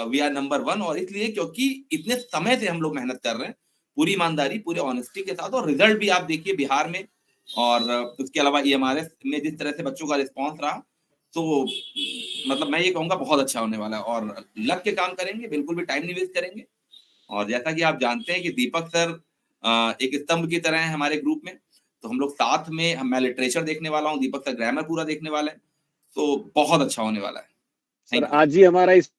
वी आर नंबर 1, और इसलिए क्योंकि इतने समय से हम लोग मेहनत कर रहे हैं, पूरी ईमानदारी, पूरे ऑनेस्टी के साथ, और रिजल्ट भी आप देखिए बिहार में, और उसके अलावा EMRS में जिस तरह से बच्चों का रिस्पॉन्स रहा, तो मतलब मैं ये कहूंगा बहुत अच्छा होने वाला है। और लग के काम करेंगे, बिल्कुल भी टाइम नहीं वेस्ट करेंगे। और जैसा कि आप जानते हैं कि दीपक सर एक स्तंभ की तरह है हमारे ग्रुप में, तो हम लोग साथ में, मैं लिटरेचर देखने वाला हूँ, दीपक सर ग्रामर पूरा देखने वाले हैं, तो बहुत अच्छा होने वाला है। सर आज ही हमारा इस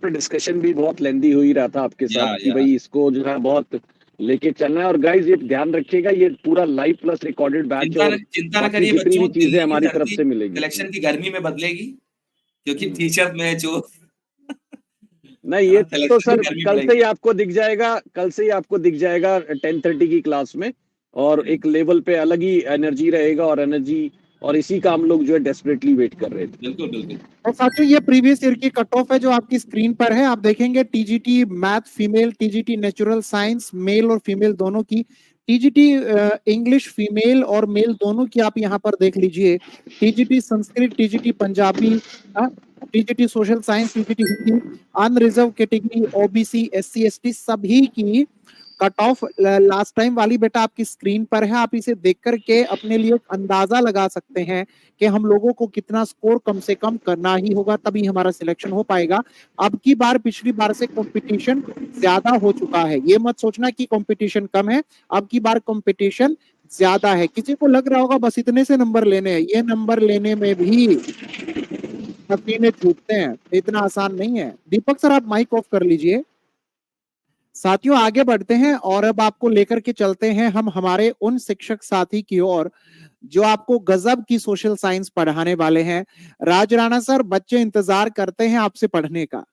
पर डिस्कशन भी बहुत लेंदी हो ही रहा था आपके साथ कि भाई इसको जो है बहुत लेके चलना है। और गाइस ये ध्यान रखिएगा, ये पूरा लाइव प्लस रिकॉर्डेड बैच, और चिंता न करिए जितनी भी बच्चों, चीजें हमारी तरफ से मिलेगी, सिलेक्शन की गर्मी में बदलेगी, क्योंकि टीचर में जो नहीं, ये तो सर कल से ही आपको दिख जाएगा, कल से ही आपको दिख जाएगा 10:30 की क्लास में, और एक लेवल पे अलग ही एनर्जी रहेगा, और इसी का हम लोग जो है डेस्परेटली वेट कर रहे थे। बिल्कुल बिल्कुल। और साथियों, ये प्रीवियस ईयर की कट ऑफ है जो आपकी स्क्रीन पर है, आप देखेंगे TGT math female, TGT natural science male और फीमेल दोनों की, TGT इंग्लिश फीमेल और मेल दोनों की आप यहाँ पर देख लीजिए, TGT Sanskrit, TGT Punjabi, TGT social science, TGT Hindi, unreserved category, OBC, SC ST सभी की कट ऑफ लास्ट टाइम वाली बेटा आपकी स्क्रीन पर है, आप इसे देख करके अपने लिए एक अंदाजा लगा सकते हैं कि हम लोगों को कितना स्कोर कम से कम करना ही होगा, तभी हमारा सिलेक्शन हो पाएगा। अब की बार पिछली बार से कंपटीशन ज्यादा हो चुका है, ये मत सोचना कि कंपटीशन कम है, अब की बार कंपटीशन ज्यादा है। किसी को लग रहा होगा बस इतने से नंबर लेने हैं, ये नंबर लेने में भी पसीने छूटते हैं, इतना आसान नहीं है। दीपक सर आप माइक ऑफ कर लीजिए। साथियों आगे बढ़ते हैं और अब आपको लेकर के चलते हैं हम हमारे उन शिक्षक साथी की ओर जो आपको गजब की सोशल साइंस पढ़ाने वाले हैं। राज राणा सर, बच्चे इंतजार करते हैं आपसे पढ़ने का।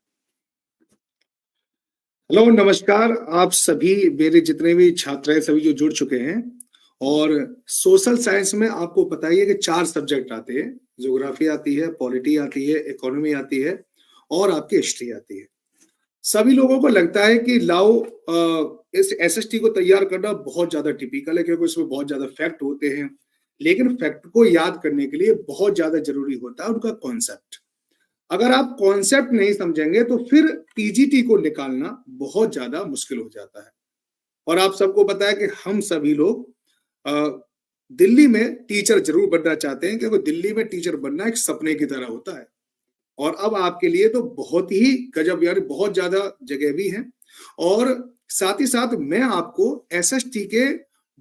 हेलो नमस्कार, आप सभी मेरे जितने भी छात्र हैं सभी जो जुड़ चुके हैं। और सोशल साइंस में आपको पता ही है कि 4 सब्जेक्ट आते हैं, ज्योग्राफी आती है, पॉलिटी आती है, इकोनॉमी आती है और आपकी हिस्ट्री आती है। सभी लोगों को लगता है कि लाओ इस एसएसटी को तैयार करना बहुत ज्यादा टिपिकल है क्योंकि उसमें बहुत ज्यादा फैक्ट होते हैं, लेकिन फैक्ट को याद करने के लिए बहुत ज्यादा जरूरी होता है उनका कॉन्सेप्ट। अगर आप कॉन्सेप्ट नहीं समझेंगे तो फिर पीजीटी को निकालना बहुत ज्यादा मुश्किल हो जाता है। और आप सबको पता है कि हम सभी लोग दिल्ली में टीचर जरूर बनना चाहते हैं क्योंकि दिल्ली में टीचर बनना एक सपने की तरह होता है। और अब आपके लिए तो बहुत ही गजब यानी बहुत ज्यादा जगह भी है। और साथ ही साथ मैं आपको एसएसटी के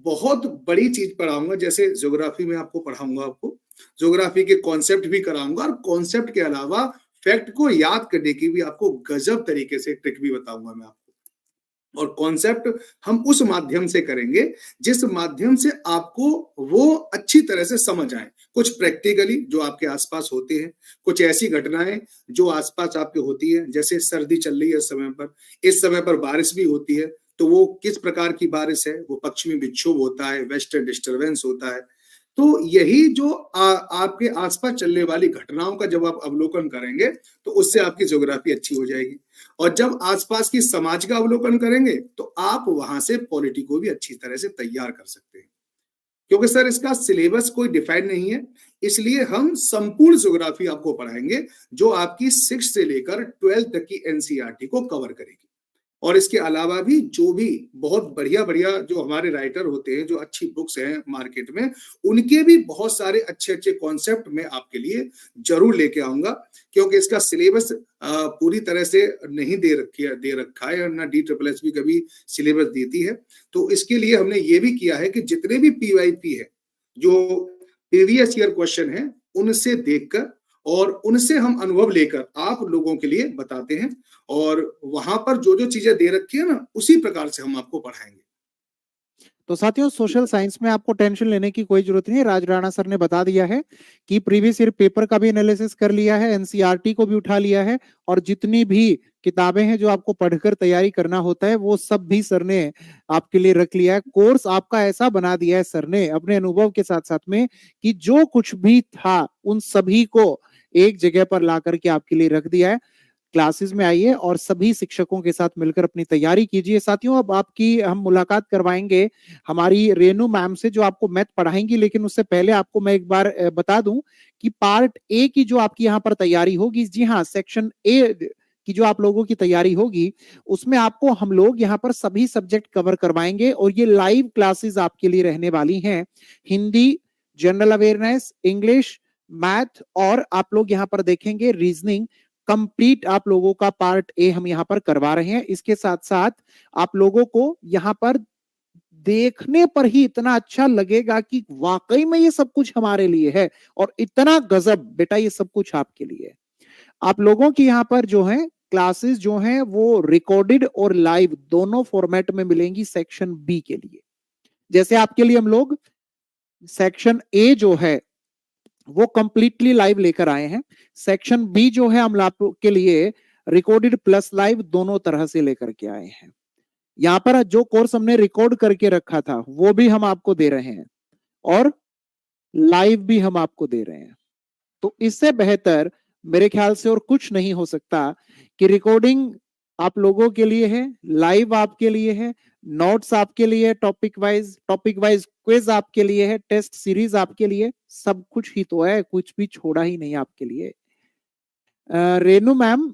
बहुत बड़ी चीज पढ़ाऊंगा, जैसे ज्योग्राफी में आपको पढ़ाऊंगा, आपको ज्योग्राफी के कॉन्सेप्ट भी कराऊंगा और कॉन्सेप्ट के अलावा फैक्ट को याद करने की भी आपको गजब तरीके से ट्रिक भी बताऊंगा मैं आपको। और कॉन्सेप्ट हम उस माध्यम से करेंगे जिस माध्यम से आपको वो अच्छी तरह से समझ आए। कुछ प्रैक्टिकली जो आपके आसपास होते हैं, कुछ ऐसी घटनाएं जो आसपास आपके होती है, जैसे सर्दी चल रही है इस समय पर बारिश भी होती है, तो वो किस प्रकार की बारिश है, वो पश्चिमी विक्षोभ होता है, वेस्टर्न डिस्टर्बेंस होता है। तो यही जो आपके आसपास चलने वाली घटनाओं का जब आप अवलोकन करेंगे तो उससे आपकी ज्योग्राफी अच्छी हो जाएगी। और जब आसपास की समाज का अवलोकन करेंगे तो आप वहां से पॉलिटी को भी अच्छी तरह से तैयार कर सकते हैं। क्योंकि सर इसका सिलेबस कोई डिफाइंड नहीं है, इसलिए हम संपूर्ण ज्योग्राफी आपको पढ़ाएंगे जो आपकी 6 से लेकर 12 तक की एनसीईआरटी को कवर करेगी। और इसके अलावा भी जो भी बहुत बढ़िया बढ़िया जो हमारे राइटर होते हैं, जो अच्छी बुक्स हैं मार्केट में, उनके भी बहुत सारे अच्छे अच्छे कॉन्सेप्ट मैं आपके लिए जरूर लेके आऊंगा। क्योंकि इसका सिलेबस पूरी तरह से नहीं दे रखा है, ना DSSS भी कभी सिलेबस देती है। तो इसके लिए हमने ये भी किया है कि जितने भी PYP है, जो प्रीवियस ईयर क्वेश्चन है, उनसे देखकर और उनसे हम अनुभव लेकर आप लोगों के लिए बताते हैं। और वहां पर जो जो चीजें दे रखी है ना, उसी प्रकार से हम आपको पढ़ाएंगे। तो साथियों सोशल साइंस में आपको टेंशन लेने की कोई जरूरत नहीं है। राज राणा सर ने बता दिया है कि प्रीवियस ईयर पेपर का भी एनालिसिस कर लिया है, एनसीईआरटी को भी उठा लिया है, और जितनी भी किताबें हैं जो आपको पढ़कर तैयारी करना होता है वो सब भी सर ने आपके लिए रख लिया है। कोर्स आपका ऐसा बना दिया है सर ने अपने अनुभव के साथ साथ में कि जो कुछ भी था उन सभी को एक जगह पर ला करके आपके लिए रख दिया है। क्लासेस में आइए और सभी शिक्षकों के साथ मिलकर अपनी तैयारी कीजिए। साथियों अब आपकी हम मुलाकात करवाएंगे हमारी रेनू मैम से जो आपको मैथ पढ़ाएंगी, लेकिन उससे पहले आपको मैं एक बार बता दूं कि पार्ट ए की जो आपकी यहाँ पर तैयारी होगी, जी हाँ, सेक्शन ए की जो आप लोगों की तैयारी होगी उसमें आपको हम लोग यहाँ पर सभी सब्जेक्ट कवर करवाएंगे और ये लाइव क्लासेस आपके लिए रहने वाली हैं। Hindi, general awareness, English, math और आप लोग यहाँ पर देखेंगे रीजनिंग कंप्लीट आप लोगों का पार्ट ए हम यहाँ पर करवा रहे हैं। इसके साथ साथ आप लोगों को यहाँ पर देखने पर ही इतना अच्छा लगेगा कि वाकई में ये सब कुछ हमारे लिए है और इतना गजब बेटा ये सब कुछ आपके लिए है। आप लोगों की यहाँ पर जो है क्लासेस जो हैं वो रिकॉर्डेड और लाइव दोनों फॉर्मेट में मिलेंगी सेक्शन बी के लिए। जैसे आपके लिए हम लोग सेक्शन ए जो है वो कंप्लीटली लाइव लेकर आए हैं, सेक्शन बी जो है हम आपके लिए रिकॉर्डेड प्लस लाइव दोनों तरह से लेकर के आए हैं। यहाँ पर जो कोर्स हमने रिकॉर्ड करके रखा था वो भी हम आपको दे रहे हैं और लाइव भी हम आपको दे रहे हैं। तो इससे बेहतर मेरे ख्याल से और कुछ नहीं हो सकता कि रिकॉर्डिंग आप लोगों के लिए है, लाइव आपके लिए है, नोट्स आपके लिए, टॉपिक वाइज क्विज आपके लिए है, टेस्ट सीरीज आपके लिए, सब कुछ ही तो है, कुछ भी छोड़ा ही नहीं आपके लिए। रेनू मैम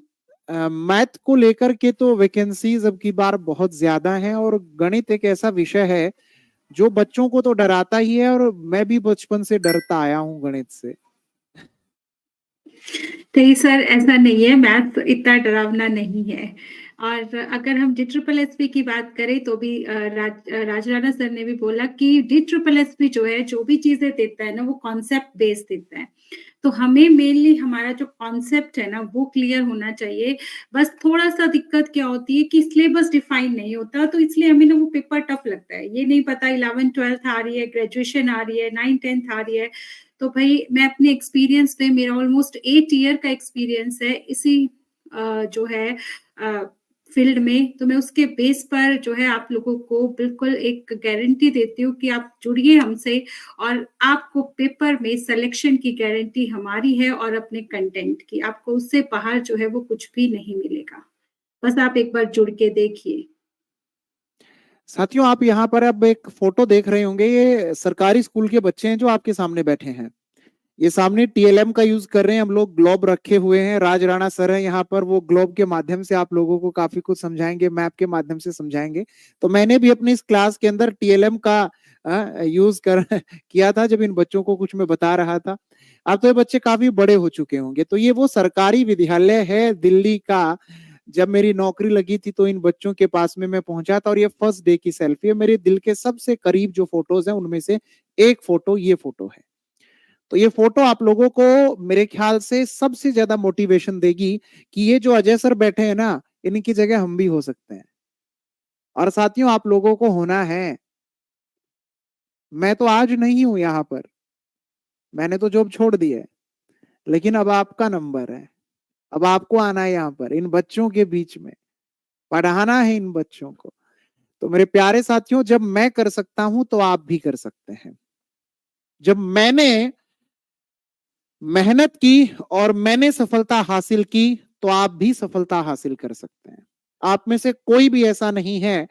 मैथ को लेकर के तो वैकेंसीज अब की बार बहुत ज्यादा हैं और गणित एक ऐसा विषय है जो बच्चों को तो डराता ही है और मैं भी बचपन से डरता आया हूँ गणित से। नहीं सर, ऐसा नहीं है, मैथ इतना डरावना नहीं है। और अगर हम DSSP की बात करें तो भी राज राणा सर ने भी बोला कि DSSP जो है, जो भी चीज़ें देता है ना, वो कॉन्सेप्ट बेस्ड देता है। तो हमें मेनली हमारा जो कॉन्सेप्ट है ना, वो क्लियर होना चाहिए। बस थोड़ा-सा दिक्कत क्या होती है कि सिलेबस डिफाइन नहीं होता, तो इसलिए हमें ना वो पेपर टफ लगता है। ये नहीं पता 11th-12th आ रही है, ग्रेजुएशन आ रही है, 9th-10th आ रही है। तो भाई मैं अपने एक्सपीरियंस में, मेरा ऑलमोस्ट 8 ईयर का एक्सपीरियंस है इसी जो है फील्ड में, तो मैं उसके बेस पर जो है आप लोगों को बिल्कुल एक गारंटी देती हूँ कि आप जुड़िए हमसे और आपको पेपर में सिलेक्शन की गारंटी हमारी है और अपने कंटेंट की। आपको उससे बाहर जो है वो कुछ भी नहीं मिलेगा। बस आप एक बार जुड़ के देखिए। साथियों, आप यहाँ पर अब एक फोटो देख रहे होंगे, ये सरकारी स्कूल के बच्चे हैं जो आपके सामने बैठे हैं। ये सामने TLM का यूज कर रहे हैं, हम लोग ग्लोब रखे हुए हैं, राज राणा सर है यहाँ पर, वो ग्लोब के माध्यम से आप लोगों को काफी कुछ समझाएंगे, मैप के माध्यम से समझाएंगे। तो मैंने भी अपनी इस क्लास के अंदर TLM का यूज कर किया था जब इन बच्चों को कुछ मैं बता रहा था। अब तो ये बच्चे काफी बड़े हो चुके होंगे। तो ये वो सरकारी विद्यालय है दिल्ली का। जब मेरी नौकरी लगी थी तो इन बच्चों के पास में मैं पहुंचा था और ये फर्स्ट डे की सेल्फी है। मेरे दिल के सबसे करीब जो फोटोज हैं उनमें से एक फोटो ये फोटो है। तो ये फोटो आप लोगों को मेरे ख्याल से सबसे ज्यादा मोटिवेशन देगी कि ये जो अजय सर बैठे हैं ना, इनकी जगह हम भी हो सकते हैं। और साथियों, आप लोगों को होना है। मैं तो आज नहीं हूं यहाँ पर, मैंने तो जॉब छोड़ दी है, लेकिन अब आपका नंबर है। अब आपको आना है यहाँ पर, इन बच्चों के बीच में पढ़ाना है इन बच्चों को। तो मेरे प्यारे साथियों, जब मैं कर सकता हूं तो आप भी कर सकते हैं। जब मैंने मेहनत की और मैंने सफलता हासिल की तो आप भी सफलता हासिल कर सकते हैं। आप में से कोई भी ऐसा नहीं है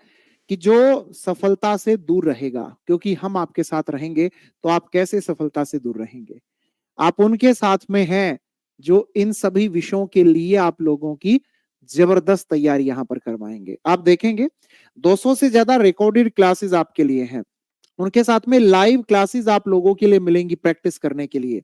कि जो सफलता से दूर रहेगा, क्योंकि हम आपके साथ रहेंगे तो आप कैसे सफलता से दूर रहेंगे। आप उनके साथ में हैं जो इन सभी विषयों के लिए आप लोगों की जबरदस्त तैयारी यहां पर करवाएंगे। आप देखेंगे 200 से ज्यादा रिकॉर्डेड क्लासेस आपके लिए हैं। उनके साथ में लाइव क्लासेस आप लोगों के लिए मिलेंगी प्रैक्टिस करने के लिए।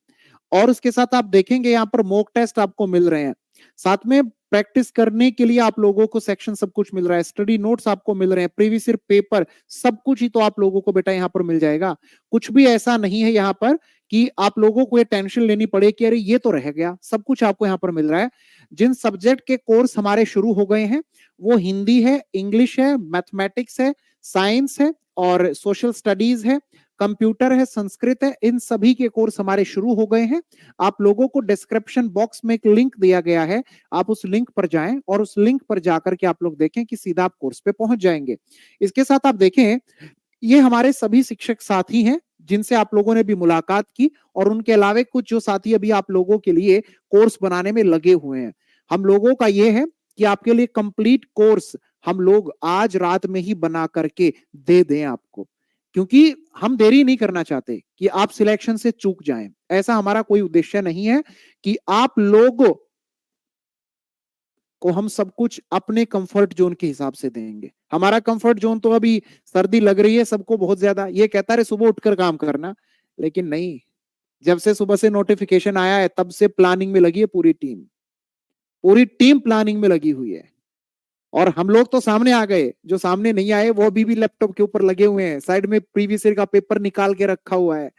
और उसके साथ आप देखेंगे यहाँ पर मॉक टेस्ट आपको मिल रहे हैं। साथ में प्रैक्टिस करने के लिए आप लोगों को सेक्शन सब कुछ मिल रहा है, स्टडी नोट्स आपको मिल रहे हैं, प्रीवियस ईयर पेपर, सब कुछ ही तो आप लोगों को बेटा यहाँ पर मिल जाएगा। कुछ भी ऐसा नहीं है यहाँ पर कि आप लोगों को ये टेंशन लेनी पड़े कि अरे ये तो रह गया। सब कुछ आपको यहाँ पर मिल रहा है। जिन सब्जेक्ट के कोर्स हमारे शुरू हो गए हैं वो हिंदी है, इंग्लिश है, मैथमेटिक्स है, साइंस है और सोशल स्टडीज है, कंप्यूटर है, संस्कृत है। इन सभी के कोर्स हमारे शुरू हो गए हैं। आप लोगों को डिस्क्रिप्शन बॉक्स में एक लिंक दिया गया है, आप उस लिंक पर जाएं और उस लिंक पर जाकर के आप लोग देखें कि सीधा आप कोर्स पे पहुंच जाएंगे। इसके साथ आप देखें, ये हमारे सभी शिक्षक साथी हैं जिनसे आप लोगों ने भी मुलाकात की और उनके अलावा कुछ जो साथी अभी आप लोगों के लिए कोर्स बनाने में लगे हुए हैं। हम लोगों का ये है कि आपके लिए कंप्लीट कोर्स हम लोग आज रात में ही बना करके दे दें आपको, क्योंकि हम देरी नहीं करना चाहते कि आप सिलेक्शन से चूक जाएं। ऐसा हमारा कोई उद्देश्य नहीं है कि आप लोगों को हम सब कुछ अपने कंफर्ट जोन के हिसाब से देंगे। हमारा कंफर्ट जोन तो अभी सर्दी लग रही है सबको बहुत ज्यादा, ये कहता है सुबह उठकर काम करना, लेकिन नहीं। जब से सुबह से नोटिफिकेशन आया है तब से प्लानिंग में लगी है पूरी टीम प्लानिंग में लगी हुई है। और हम लोग तो सामने आ गए, जो सामने नहीं आए वो अभी भी लैपटॉप के ऊपर लगे हुए हैं, साइड में प्रीवियस ईयर का पेपर निकाल के रखा हुआ है।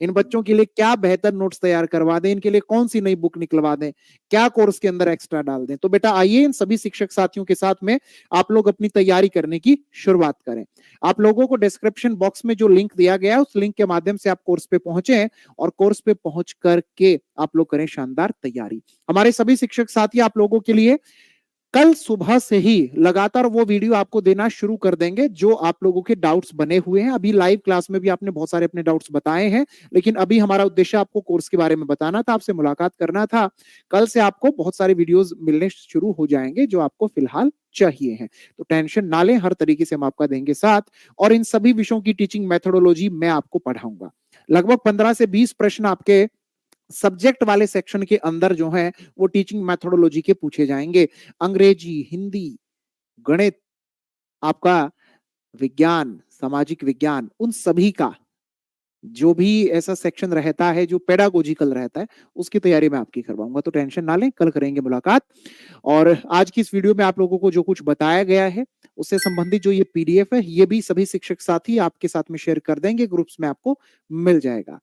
इन बच्चों के लिए क्या बेहतर नोट्स तैयार करवा दें, इनके लिए कौन सी नई बुक निकलवा दें, क्या कोर्स के अंदर एक्स्ट्रा डाल दें। तो बेटा आइए इन सभी शिक्षक साथियों के साथ में आप लोग अपनी तैयारी करने की शुरुआत करें। आप लोगों को डिस्क्रिप्शन बॉक्स में जो लिंक दिया गया है उस लिंक के माध्यम से आप कोर्स पे पहुंचे और कोर्स पे पहुंच करके आप लोग करें शानदार तैयारी। हमारे सभी शिक्षक साथी आप लोगों के लिए कल सुबह से ही लगातार वो वीडियो आपको देना शुरू कर देंगे जो आप लोगों के डाउट्स बने हुए हैं। अभी लाइव क्लास में भी आपने बहुत सारे अपने डाउट्स बताए हैं, लेकिन अभी हमारा उद्देश्य आपको कोर्स के बारे में बताना था, आपसे मुलाकात करना था। कल से आपको बहुत सारे वीडियोस मिलने शुरू हो जाएंगे जो आपको फिलहाल चाहिए हैं। तो टेंशन ना लें, हर तरीके से हम आपका देंगे साथ और इन सभी विषयों की टीचिंग मेथोडोलॉजी मैं आपको पढ़ाऊंगा। लगभग 15 से 20 प्रश्न आपके सब्जेक्ट वाले सेक्शन के अंदर जो है वो टीचिंग मेथोडोलॉजी के पूछे जाएंगे। अंग्रेजी, हिंदी, गणित, आपका विज्ञान, सामाजिक विज्ञान, उन सभी का जो भी ऐसा सेक्शन रहता है जो पेडागोजिकल रहता है उसकी तैयारी मैं आपकी करवाऊंगा। तो टेंशन ना लें, कल करेंगे मुलाकात। और आज की इस वीडियो में आप लोगों को जो कुछ बताया गया है उससे संबंधित जो ये पीडीएफ है ये भी सभी शिक्षक साथी आपके साथ में शेयर कर देंगे, ग्रुप्स में आपको मिल जाएगा।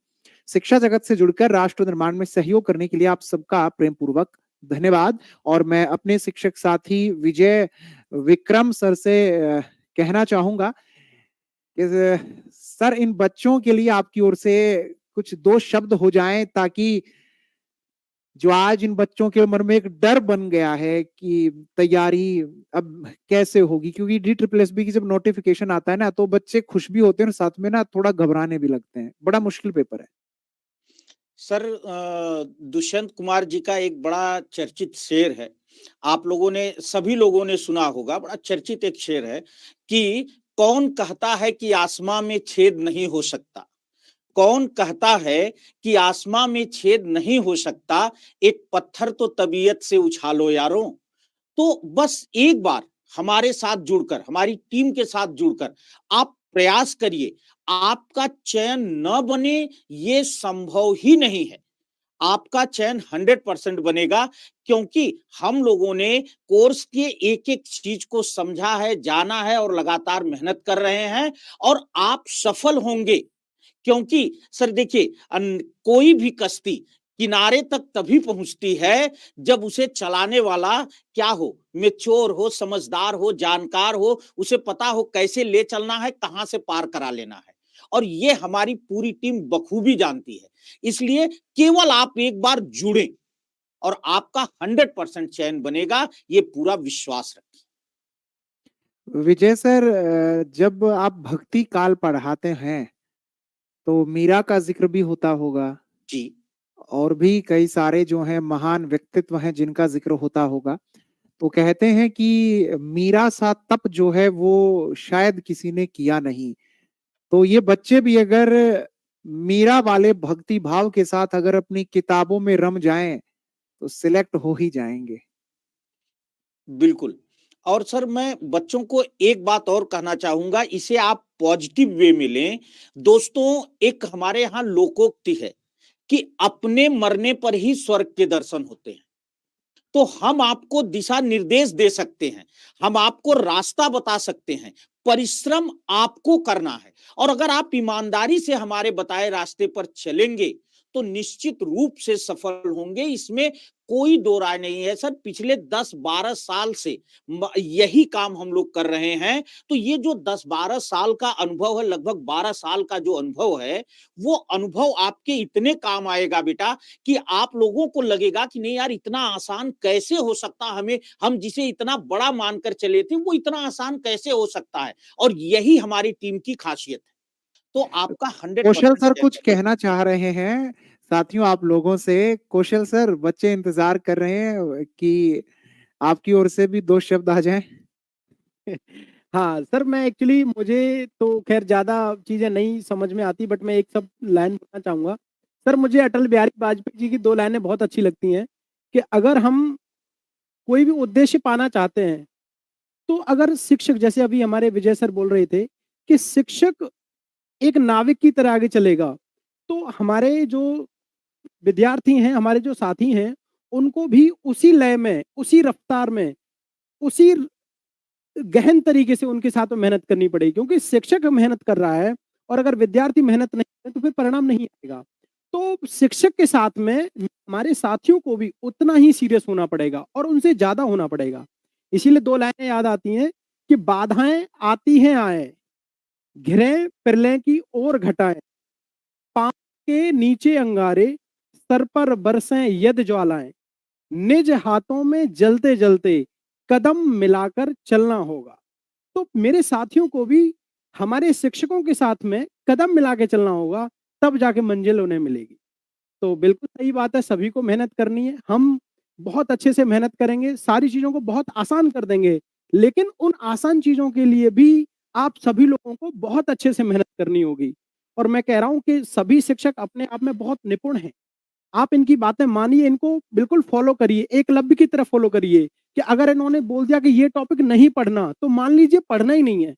शिक्षा जगत से जुड़कर राष्ट्र निर्माण में सहयोग करने के लिए आप सबका प्रेम पूर्वक धन्यवाद। और मैं अपने शिक्षक साथी विजय विक्रम सर से कहना चाहूंगा कि सर इन बच्चों के लिए आपकी ओर से कुछ 2 शब्द हो जाएं, ताकि जो आज इन बच्चों के मन में एक डर बन गया है कि तैयारी अब कैसे होगी, क्योंकि DSSB की जब नोटिफिकेशन आता है ना तो बच्चे खुश भी होते हैं और साथ में ना थोड़ा घबराने भी लगते हैं। बड़ा मुश्किल पेपर है सर। दुष्यंत कुमार जी का एक बड़ा चर्चित शेर है, आप लोगों ने सभी लोगों ने सुना होगा, बड़ा चर्चित एक शेर है कि कौन कहता है कि आसमां में छेद नहीं हो सकता, कौन कहता है कि आसमां में छेद नहीं हो सकता, एक पत्थर तो तबीयत से उछालो यारों। तो बस एक बार हमारे साथ जुड़कर, हमारी टीम के साथ जुड़कर आप प्रयास करिए। आपका चयन न बने ये संभव ही नहीं है, आपका चयन 100% बनेगा, क्योंकि हम लोगों ने कोर्स के एक एक चीज को समझा है, जाना है और लगातार मेहनत कर रहे हैं और आप सफल होंगे। क्योंकि सर देखिए, कोई भी कश्ती किनारे तक तभी पहुंचती है जब उसे चलाने वाला क्या हो, मैच्योर हो, समझदार हो, जानकार हो, उसे पता हो कैसे ले चलना है, कहां से पार करा लेना है। और ये हमारी पूरी टीम बखूबी जानती है। इसलिए केवल आप एक बार जुड़ें और आपका 100% चयन बनेगा, ये पूरा विश्वास रखें। विजय सर। जब आप भक्ति काल पढ़ाते हैं तो मीरा का जिक्र भी होता होगा जी, और भी कई सारे जो हैं महान व्यक्तित्व हैं जिनका जिक्र होता होगा। तो कहते हैं कि मीरा सा तप जो है वो शायद किसी ने किया नहीं। तो ये बच्चे भी अगर मीरा वाले भक्ति भाव के साथ अगर अपनी किताबों में रम जाएं तो सिलेक्ट हो ही जाएंगे। बिल्कुल। और सर मैं बच्चों को एक बात और कहना चाहूंगा, इसे आप पॉजिटिव वे में लें। दोस्तों, एक हमारे यहाँ लोकोक्ति है कि अपने मरने पर ही स्वर्ग के दर्शन होते हैं। तो हम आपको दिशा निर्देश दे सकते हैं, हम आपको रास्ता बता सकते हैं, परिश्रम आपको करना है। और अगर आप ईमानदारी से हमारे बताए रास्ते पर चलेंगे तो निश्चित रूप से सफल होंगे, इसमें कोई दो राय नहीं है। सर पिछले 10-12 साल से यही काम हम लोग कर रहे हैं। तो ये जो 10-12 साल का अनुभव है, लगभग 12 साल का जो अनुभव है, वो अनुभव आपके इतने काम आएगा बेटा कि आप लोगों को लगेगा कि नहीं यार, इतना आसान कैसे हो सकता, हमें हम जिसे इतना बड़ा मानकर चले थे वो इतना आसान कैसे हो सकता है। और यही हमारी टीम की खासियत है। तो आपका 100% कौशल सर कुछ चयन कहना चाह रहे हैं साथियों आप लोगों से। कौशल सर, बच्चे इंतजार कर रहे हैं कि आपकी ओर से भी 2 शब्द आ जाएं। हाँ सर, मैं एक्चुअली मुझे तो खैर ज़्यादा चीज़ें नहीं समझ में आती, बट मैं एक सब लाइन बोलना चाहूँगा। सर मुझे अटल बिहारी वाजपेयी जी की 2 लाइनें बहुत अच्छी लगती हैं कि अगर हम कोई भी उद्देश्य पाना चाहते हैं तो अगर शिक्षक, जैसे अभी हमारे विजय सर बोल रहे थे कि शिक्षक एक नाविक की तरह आगे चलेगा, तो हमारे जो विद्यार्थी हैं, हमारे जो साथी हैं, उनको भी उसी लय में, उसी रफ्तार में, उसी गहन तरीके से उनके साथ में मेहनत करनी पड़ेगी। क्योंकि शिक्षक मेहनत कर रहा है और अगर विद्यार्थी मेहनत नहीं करे तो फिर परिणाम नहीं आएगा। तो शिक्षक के साथ में हमारे साथियों को भी उतना ही सीरियस होना पड़ेगा और उनसे ज्यादा होना पड़ेगा। इसीलिए 2 लाइनें याद आती हैं कि बाधाएं आती हैं आए, घिरे पिरलें की ओर घटाएं, पांव के नीचे अंगारे, सर पर बरसें यद ज्वालाएं, निज हाथों में जलते जलते कदम मिलाकर चलना होगा। तो मेरे साथियों को भी हमारे शिक्षकों के साथ में कदम मिला के चलना होगा, तब जाके मंजिल उन्हें मिलेगी। तो बिल्कुल सही बात है, सभी को मेहनत करनी है। हम बहुत अच्छे से मेहनत करेंगे, सारी चीज़ों को बहुत आसान कर देंगे, लेकिन उन आसान चीज़ों के लिए भी आप सभी लोगों को बहुत अच्छे से मेहनत करनी होगी। और मैं कह रहा हूँ कि सभी शिक्षक अपने आप में बहुत निपुण हैं। आप इनकी बातें मानिए, इनको बिल्कुल फॉलो करिए, एकलव्य की तरह फॉलो करिए कि अगर इन्होंने बोल दिया कि ये टॉपिक नहीं पढ़ना, तो मान लीजिए पढ़ना ही नहीं है।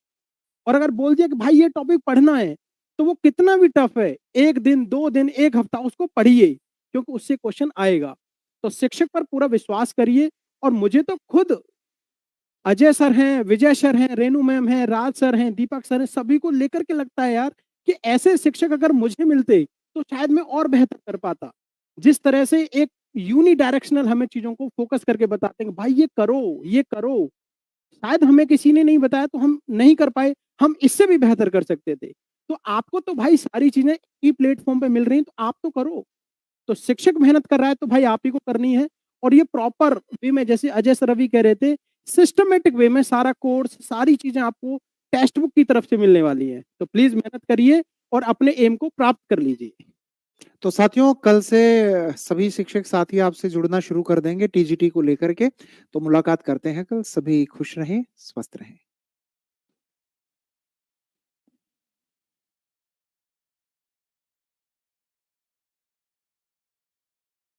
और अगर बोल दिया कि भाई ये टॉपिक पढ़ना है, तो वो कितना भी टफ है, 1 दिन, 2 दिन, 1 हफ्ता उसको पढ़िए, क्योंकि उससे क्वेश्चन आएगा। तो शिक्षक पर पूरा विश्वास करिए। और मुझे तो खुद अजय सर हैं, विजय सर हैं, रेणु मैम हैं, राज सर हैं, दीपक सर हैं, सभी को लेकर के लगता है यार कि ऐसे शिक्षक अगर मुझे मिलते तो शायद मैं और बेहतर कर पाता। जिस तरह से एक यूनिडायरेक्शनल हमें चीजों को फोकस करके बताते हैं, भाई ये करो, ये करो। शायद हमें किसी ने नहीं बताया तो हम नहीं कर पाए, हम इससे भी बेहतर कर सकते थे। तो आपको तो भाई सारी चीजें ई प्लेटफॉर्म पे मिल रही हैं, तो आप तो करो। तो शिक्षक मेहनत कर रहा है तो भाई आप ही को करनी है। और ये प्रॉपर वे में, जैसे अजय सर अभी कह रहे थे, सिस्टमेटिक वे में सारा कोर्स, सारी चीजें आपको टेक्स्ट बुक की तरफ से मिलने वाली है। तो प्लीज मेहनत करिए और अपने एम को प्राप्त कर लीजिए। तो साथियों, कल से सभी शिक्षक साथी आपसे जुड़ना शुरू कर देंगे टीजीटी को लेकर के। तो मुलाकात करते हैं कल। सभी खुश रहें, स्वस्थ रहें।